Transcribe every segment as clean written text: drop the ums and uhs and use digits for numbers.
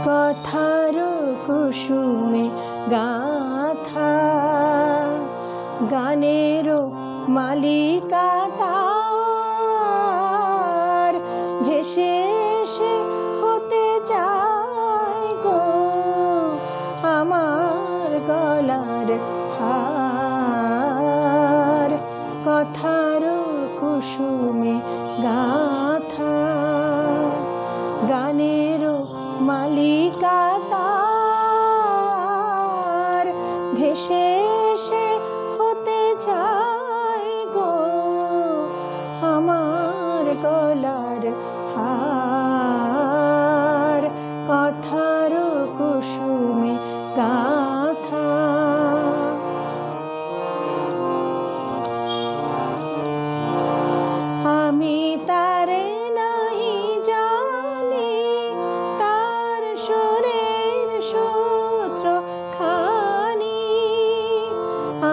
কথার কুসুমে গাথা, গানের মালিকা তার, ভেসে এসে হতে চায় গো আমার গলার হার। কথার কুসুমে গাথা, গানের মালিকা তার, ভেসে এসে হতে চায় গো আমার গলার হার। কথার কুসুমে গাথা। আমি তারে নাহি জানি, তার সুরের সূত্র খানি।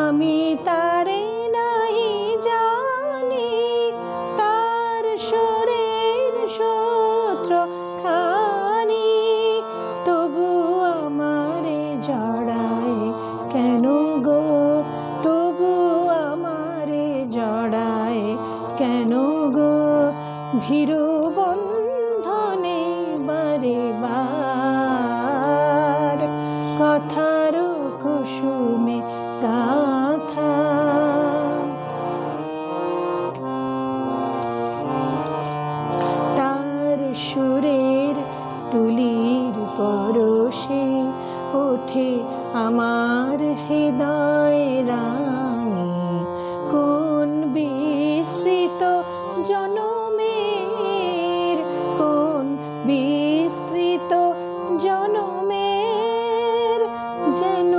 আমি তারে নাহি জানি, তার সুরের সূত্র খানি। তবু আমারে জড়ায় কেন গো, তবু আমারে জড়ায় কেন গো, ভীরু বন্ধনে বারে বার। কথার কুসুমে গাথা। তার সুরের তুলির পরশে ওঠে আমার হৃদয় রাঙে। কোন বিস্তৃত জনমের, কোন বিস্তৃত জনমের, যেন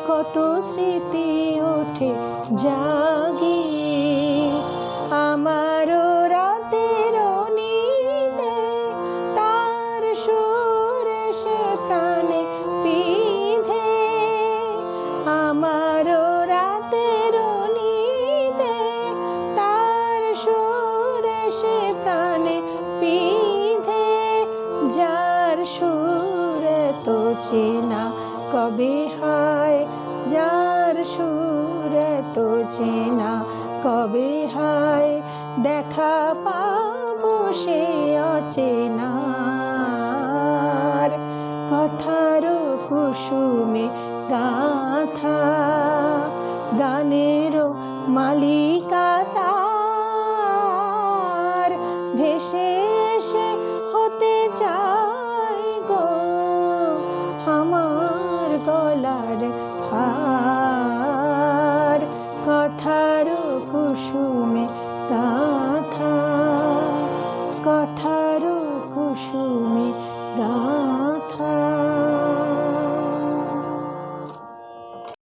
কত স্মৃতি ওঠে জাগে আমার রাতের নীলে। তার সুর সে প্রাণে বিঁধে, আমার রাতের নীলে। তার সুর সে প্রাণে বিঁধে, যার সুর তো চেনা কবে হয়, যার সুর তো চেনা কবে হয়। দেখা পাবো সে অচেনার। কথার কুসুমে গাথা, গানের মালিকা তার, ভেসে এসে হতে চায় গো আমার গলার হার। কথার কুসুমে গাথা, কথার কুসুমে গাথা।